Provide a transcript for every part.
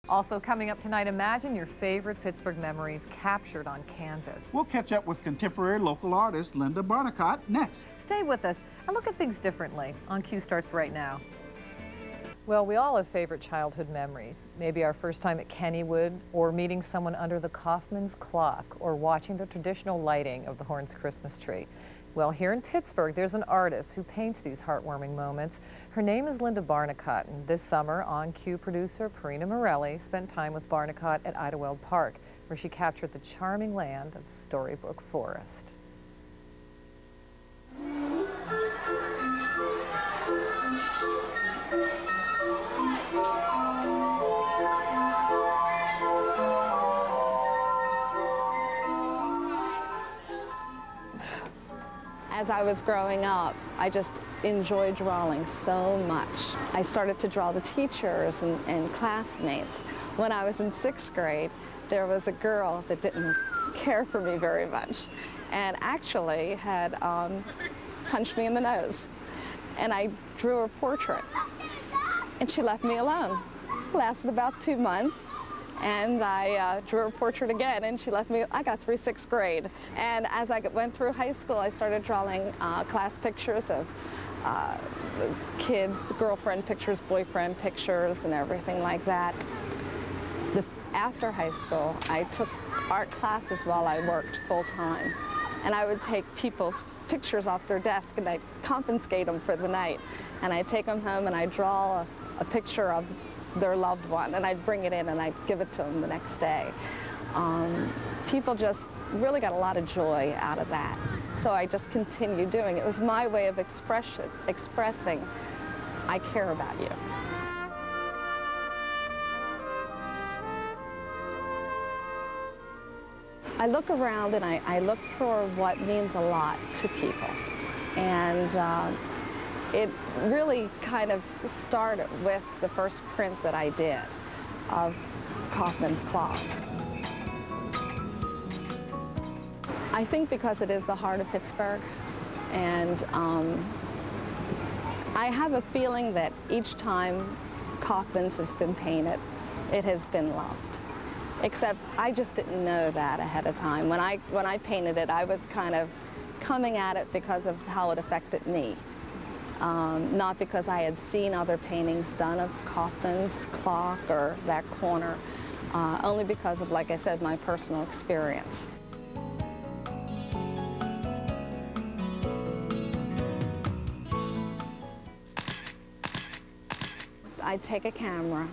Also coming up tonight, imagine your favorite Pittsburgh memories captured on canvas. We'll catch up with contemporary local artist Linda Barnicott next. Stay with us and look at things differently. On Q starts right now. Well, we all have favorite childhood memories. Maybe our first time at Kennywood, or meeting someone under the Kaufman's clock, or watching the traditional lighting of the Horns Christmas tree. Well, here in Pittsburgh, there's an artist who paints these heartwarming moments. Her name is Linda Barnicott, and this summer, On Q producer Parina Morelli spent time with Barnicott at Idlewild Park, where she captured the charming land of Storybook Forest. As I was growing up, I just enjoyed drawing so much. I started to draw the teachers and classmates. When I was in 6th grade, there was a girl that didn't care for me very much and actually had punched me in the nose. And I drew her portrait, and she left me alone. It lasted about 2 months. And I drew her portrait again, and she left me. I got through 6th grade. And as I went through high school, I started drawing class pictures of kids, girlfriend pictures, boyfriend pictures, and everything like that. After high school, I took art classes while I worked full-time. And I would take people's pictures off their desk, and I'd confiscate them for the night. And I'd take them home, and I'd draw a picture of their loved one, and I'd bring it in and I'd give it to them the next day. People just really got a lot of joy out of that. So I just continued doing it. It was my way of expressing, I care about you. I look around and I look for what means a lot to people. And it really kind of started with the first print that I did of Kaufman's clock. I think because it is the heart of Pittsburgh, and I have a feeling that each time Kaufman's has been painted, it has been loved. Except I just didn't know that ahead of time. When I painted it, I was kind of coming at it because of how it affected me. Not because I had seen other paintings done of Kaufman's clock or that corner, only because of, like I said, my personal experience. I'd take a camera.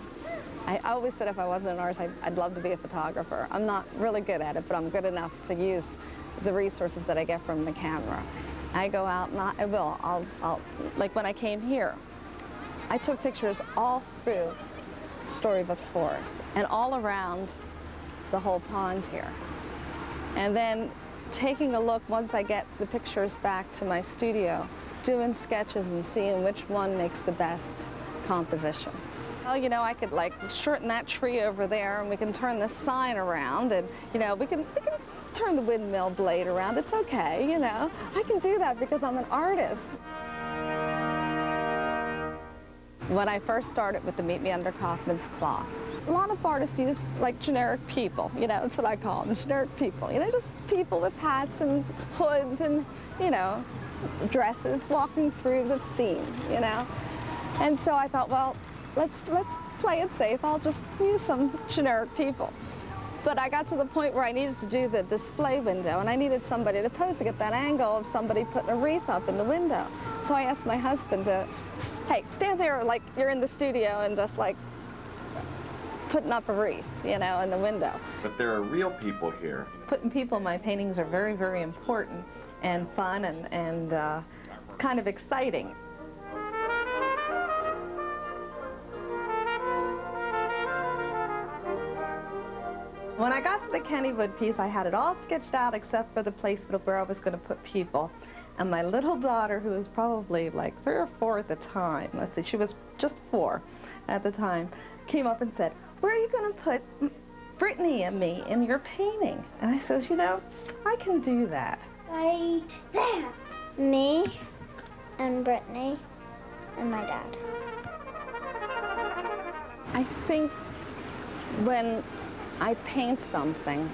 I always said if I wasn't an artist, I'd love to be a photographer. I'm not really good at it, but I'm good enough to use the resources that I get from the camera. I go out and I'll like when I came here, I took pictures all through Storybook Forest and all around the whole pond here. And then taking a look, once I get the pictures back to my studio, doing sketches and seeing which one makes the best composition. Well, you know, I could like shorten that tree over there, and we can turn this sign around, and you know, we can turn the windmill blade around. It's okay, you know. I can do that because I'm an artist. When I first started with the Meet Me Under Kaufman's clock, a lot of artists use like generic people, you know, that's what I call them, generic people. You know, just people with hats and hoods and, you know, dresses walking through the scene, you know. And so I thought, well, let's play it safe. I'll just use some generic people. But I got to the point where I needed to do the display window, and I needed somebody to pose to get that angle of somebody putting a wreath up in the window. So I asked my husband to, hey, stand there like you're in the studio and just like putting up a wreath, you know, in the window. But there are real people here. Putting people in my paintings are very, very important and fun and kind of exciting. When I got to the Kennywood piece, I had it all sketched out except for the place where I was going to put people. And my little daughter, who was probably like 3 or 4 at the time, let's see, she was just 4 at the time, came up and said, "Where are you going to put Brittany and me in your painting?" And I says, you know, I can do that. Right there. Me and Brittany and my dad. I think When I paint something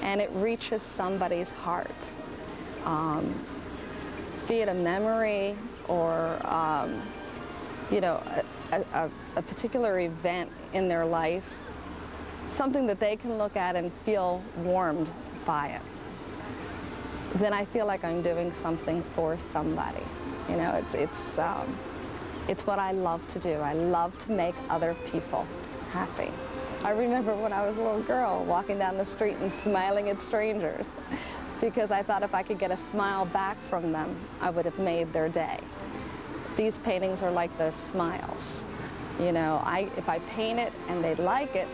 and it reaches somebody's heart, be it a memory or you know, a particular event in their life, something that they can look at and feel warmed by it, then I feel like I'm doing something for somebody. You know, it's what I love to do. I love to make other people happy. I remember when I was a little girl walking down the street and smiling at strangers because I thought if I could get a smile back from them, I would have made their day. These paintings are like those smiles. You know, if I paint it and they like it,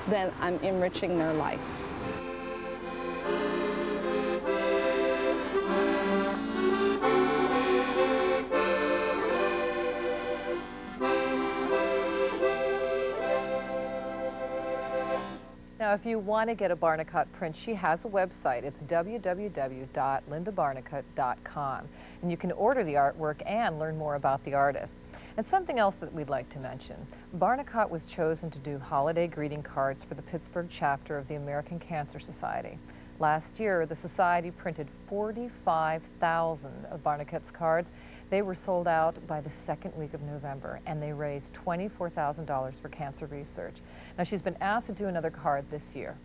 then I'm enriching their life. Now, if you want to get a Barnicott print, she has a website. It's www.lindabarnicott.com. And you can order the artwork and learn more about the artist. And something else that we'd like to mention, Barnicott was chosen to do holiday greeting cards for the Pittsburgh chapter of the American Cancer Society. Last year, the Society printed 45,000 of Barnicott's cards. They were sold out by the second week of November, and they raised $24,000 for cancer research. Now, she's been asked to do another card this year.